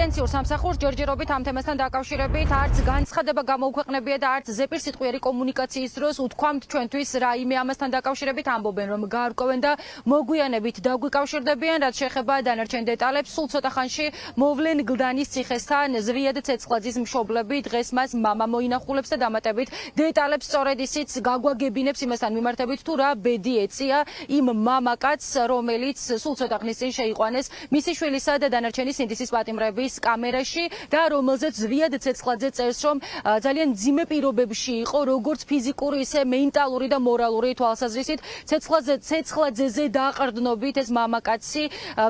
პენტენციურ სამსახურს ჯერჯერობით ამ თემასთან დაკავშირებით არც განცხადება გამოუქვეყნებია და არც ზეპირ სიტყვიერი კომუნიკაციის დროს უთქვამთ ჩვენთვის რაიმე ამასთან დაკავშირებით ამბობენ რომ გარკვევენ და მოგვიანებით დაგვიკავშირდებიან რაც შეეხება დანარჩენ დეტალებს სულ ცოტა ხანში მოვლენ გლდანის ციხესთან ზვიად ცეცხლაძის მშობლები დღეს მას მამა მოინახულებს და დამატებით დეტალებს სწორედ ისიც გაგვაგებინებს იმასთან მიმართებით თუ რა ბედი ეწია იმ მამაკაცს რომელიც სულ ცოტა ხნის წინ შეიყვანეს მისი შვილისა და დანარჩენი სინდისის პატიმრების კამერაში და რომელზეც ზვიად ცეცხლაძე წერს რომ ძალიან მძიმე პირობებში იყო როგორც ფიზიკური ისე მენტალური და მორალური თვალსაზრისით ცეცხლაძეზე დააყრდნობით ეს მამაკაცი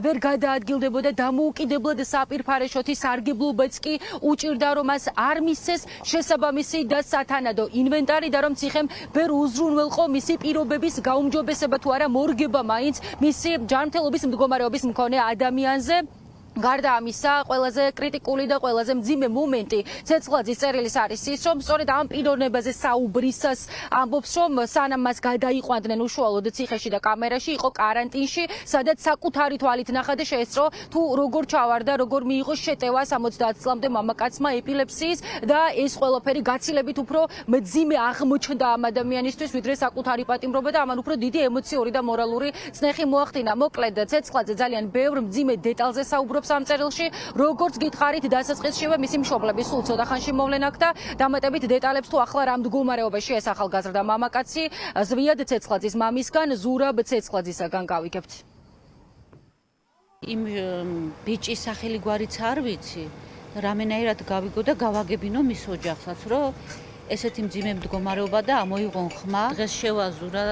ვერ გადაადგილდებოდა დამოუკიდებლად საპირფარეშოთი სარგებლობაც კი უჭირდა რომ მას არ მისცეს შესაბამისი და სათანადო ინვენტარი და რომ ციხემ ვერ უზრუნველყო მისი პირობების გაუმჯობესება თუ არა მორგება მაინც მისი ჯანმრთელობის მდგომარეობის მქონე ადამიანზე გარდა ამისა, ყველაზე კრიტიკული და ყველაზე მძიმე მომენტი ცეცხლაძის წერილის არის ის, რომ სწორედ ამ პიროვნებაზე საუბრისას ამბობს, რომ სანამ მას გადაიყვანდნენ უშუალოდ ციხეში და კამერაში, იყო კარანტინში, სადაც საკუთარი თვალით ნახა და შეესწრო, თუ როგორ ჩავარდა, როგორ მიიღო შეტევა 70 წლამდე მამაკაცმა ეპილეფსიის და ეს ყველაფერი გაცილებით უფრო მძიმე აღმოჩნდა ამ ადამიანისთვის, ვიდრე საკუთარი პატიმრობა და ამან უფრო დიდი ემოციური და მორალური წნეხი მოახდინა. მოკლედ, ცეცხლაძე ძალიან ბევრ მძიმე დეტალზე საუბრობს ამ წერილში, როგორც გითხარით, დასაწყისშივე მისი მშობლები სულ ცოტა ხანში მოვლენ აქ და დამატებით დეტალებს თუ ახლა რა მდგომარეობაში ეს ახალგაზრდა მამაკაცი ზვიად ცეცხლაძის მამისგან ზურაბ ცეცხლაძისაგან გავიგებთ. იმ ბიჭის სახელი გვარიც არ ვიცი, რამენაირად გავიგო და გავაგებინო მის ოჯახსაც, რომ ესეთი მძიმე მდგომარეობა და ამოიღონ ხმა. დღეს შევაზურა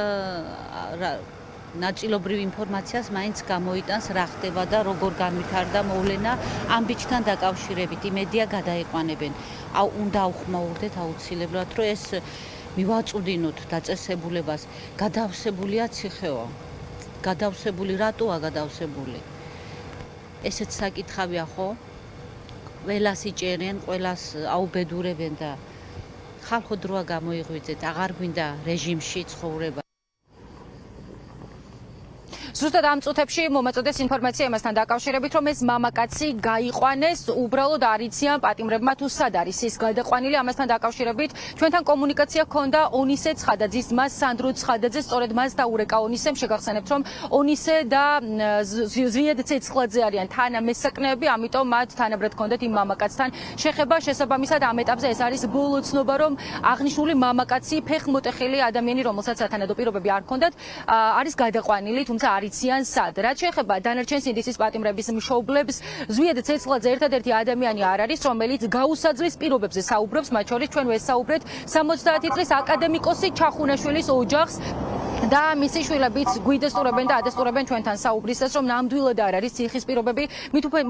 ნაწილობრივ ინფორმაციას მაინც გამოიტანს რა ხდება და როგორ განვითარდა მოვლენა ამ ბიჭთან დაკავშირებით. იმედია გადაიყვანებენ. უნდა აუხმაურდეთ აუცილებლად, რომ ეს მივაწვდინოთ დაწესებულებას. გადავსებულია ციხეო. გადავსებული რატოა გადავსებული? ესეც საკითხავია ხო? ყველას იჭერენ, ყველას აუბედურებენ და ხალხო დროა გამოიღვიძეთ. აღარ გვინდა რეჟიმში ცხოვრება. ზუსტად ამ წუთებში მომაწოდეს ინფორმაცია იმასთან დაკავშირებით, რომ ეს მამაკაცი გაიყვანეს, უბრალოდ არ იციან პატიმრებმა თუ სად არის ის გადაყვანილი. ამასთან დაკავშირებით ჩვენთან კომუნიკაცია ჰქონდა ონისე ცხადაძის მას სანდრო ცხადაძე, სწორედ მას დაურეკა ონისემ. შეგახსენებთ, რომ ონისე და ზვიად ცეცხლაძე არიან თანამესაკნეები, ამიტომ მათ თანაბრად ჰქონდათ იმ მამაკაცთან შეხება. შესაბამისად ამ ეტაპზე ეს არის ბოლო ცნობა, რომ აღნიშნული მამაკაცი ფეხმოტეხილი ადამიანი, რომელსაც სათანადო პირობები არ ჰქონდათ, არის გადაყვანილი, თუმცა არიციან სად. რაც შეეხება დანარჩენ სინდისის პატიმრების მშობლებს, ზვიად ცეცხლაძე ერთადერთი ადამიანი არ არის, რომელიც გაუსაძლის პირობებზე საუბრობს, მათ შორის ჩვენ ვესაუბრეთ 70 წლის აკადემიკოსი ჩახუნაშვილის ოჯახს და მისი შვილებიც გვიდესტურებენ და ადესტურებენ ჩვენთან საუბრისას, რომ ნამდვილად არ არის ციხის პირობები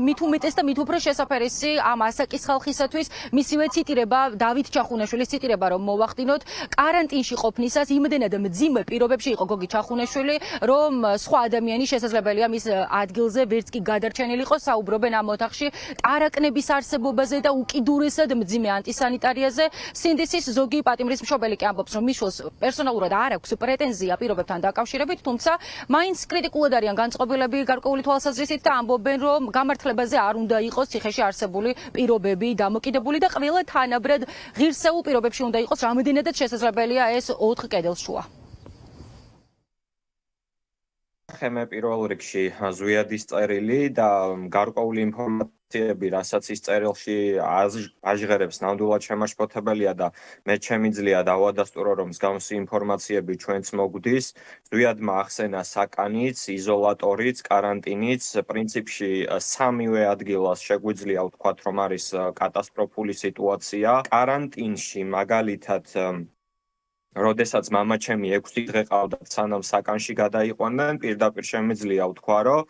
მით უმეტეს და მით უფრო შესაფერისი ამ ასაკის ხალხისათვის. მისივე ციტირება, დავით ჩახუნაშვილის ციტირება, რომ მოვახდინოთ, კარანტინში ყოფნისას იმდენად მძიმე პირობებში იყო გოგი ჩახუნაშვილი, რომ სხვა ადამიანი შესაძლებელია მის ადგილზე ვერც კი გადარჩენილიყო. საუბრობენ ამ ოთახში ტარაკნების არსებობაზე და უკიდურესად მძიმე ანტისანიტარიაზე. სინდისის ზოგი პატიმრის მშობელი კი ამბობს, რომ მის შვილს პერსონალურად არ აქვს პრეტენზია პირობებთან დაკავშირებით, თუმცა მაინც კრიტიკულად არიან განწყობილები გარკვეული თვალსაზრისით და ამბობენ, რომ გამართლებაზე არ უნდა იყოს ციხეში არსებული პირობები დამოკიდებული და ყველა თანაბრად ღირსეულ პირობებში უნდა იყოს, რამდენადაც შესაძლებელია ეს 4 კედელს შუა. ხემე პირველ რიგში ზვიადის წერილი და გარკვეული ინფორმაციები, რასაც ის წერილში აჟღერებს, ნამდვილად შემაშფოთებელია და მე შემიძლია დავადასტურო, რომ მსგავსი ინფორმაციები ჩვენც მოგვდის. ზვიადმა ახსენა საკანიც, იზოლატორიც, კარანტინიც, პრინციპში სამივე ადგილას შეგვიძლია ვთქვათ, რომ არის კატასტროფული სიტუაცია. კარანტინში მაგალითად როდესაც მამაჩემი 6 დღე ყავდათ სანამ საკანში გადაიყვანდნენ, პირდაპირ შემიძლია ვთქვა, რომ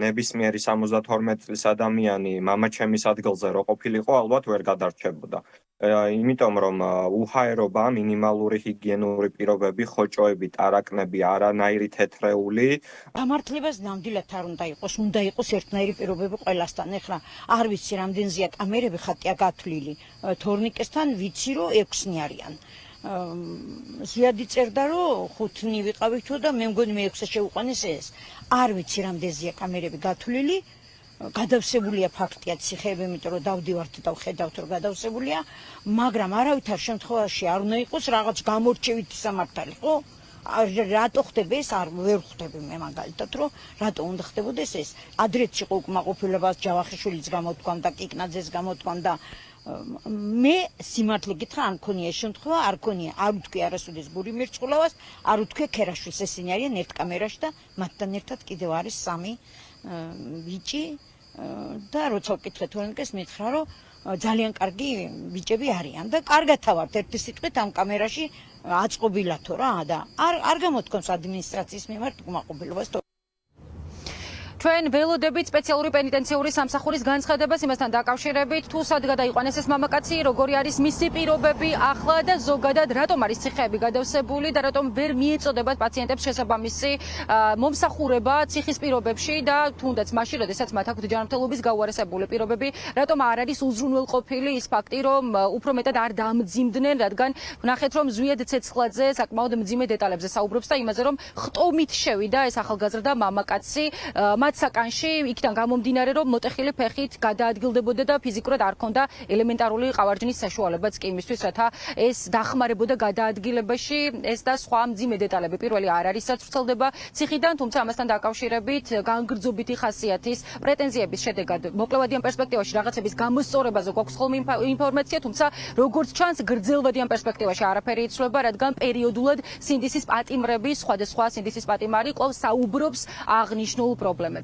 ნებისმიერი 72 წლის ადამიანი მამაჩემის ადგილზე რო ყოფილიყო, ალბათ ვერ გადარჩებოდა. იმიტომ რომ უჰაერობა, მინიმალური ჰიგიენური პირობები, ხოჭოები, ტარაკნები, არანაირი თეთრეული. გამართლებას ნამდვილად არ უნდა იყოს, უნდა იყოს ერთნაირი პირობები ყველასთან. ეხლა არ ვიცი რამდენზეა კამერები ხატია გათვლილი. თორნიკესთან ვიცი რომ 6 არიან. ზვიადი წერდა რომ 5 ვიყავითო და მე მგონი მე 6-ე შეუყვანეს ეს. არ ვიცი რამდენზეა კამერები გათვლილი. გადავსებულია ფაქტია ციხეები, იმიტომ რომ დავდივართ და ვხედავთ რომ გადავსებულია, მაგრამ არავითარ შემთხვევაში არ უნდა იყოს რაღაც გამორჩევითი სამართალი, ხო? რატო ხდება ეს? არ ვერ ხვდები მე მაგალითად, რომ რატო უნდა ხდებოდეს ეს? ადრეც იყო უკმაყოფილებას ჯავახიშვილიც გამოთქვამდა, კიკნაძეს გამოთქვამდა. მე სიმართლე გითხრა, არ მქონია ეს შემთხვევა, არ მქონია, არ ვთქვი არასოდეს გური მირჩხულავას, არ ვთქვი ქერაშვილს, ესენი არიან ერთ კამერაში და მათთან ერთად კიდევ არის 3 ბიჭი და როცა ვკითხეთ თორნიკეს მითხრა, რომ ძალიან კარგი ბიჭები არიან და კარგად ავართ ერთი სიტყვით ამ კამერაში აწყობილათო რა და არ გამოთქვამს ადმინისტრაციის მიმართ უკმაყოფილებას. ჩვენ ველოდებით სპეციალური პენიტენციური სამსახურის განცხადებას იმასთან დაკავშირებით, თუ სად გადაიყვანეს ეს მამაკაცი, როგორი არის მისი პირობები ახლა და ზოგადად რატომ არის ციხეები გადავსებული და რატომ ვერ მიეწოდებათ პაციენტებს შესაბამისი მომსახურება ციხის პირობებში და თუნდაც მაშინ, როდესაც მათ აქვთ ჯანმრთელობის გაუარესებული პირობები, რატომ არ არის უზრუნველყოფილი ის ფაქტი, რომ უფრო მეტად არ დამძიმდნენ, რადგან ვნახეთ, რომ ზვიად ცეცხლაძე საკმაოდ მძიმე დეტალებზე საუბრობს და იმაზე, რომ ხტომით შევიდა ეს ახალგაზრდა მამაკაცი საკანში, იქიდან გამომდინარე, რომ მოტეხილი ფეხით გადაადგილდებოდა და ფიზიკურად არ ჰქონდა ელემენტარული ყავარჯნის საშუალებაც კი იმისთვის, რათა ეს დახმარებოდა გადაადგილებაში, ეს და სხვა მძიმე დეტალები. პირველი არ არის საცვრცელდება ციხიდან, თუმცა ამასთან დაკავშირებით განგრძობითი ხასიათის პრეტენზიების შედეგად მოკლევადიან პერსპექტივაში რაღაცების გამოსწორებაზე გვაქვს ხოლმე ინფორმაცია, თუმცა როგორც ჩანს, გრძელვადიან პერსპექტივაში არაფერი იცვლება, რადგან პერიოდულად სინდისის პატიმრები, სხვადასხვა სინდისის პატიმარი კვლავ საუბრობს აღნიშნულ პრობლემებზე.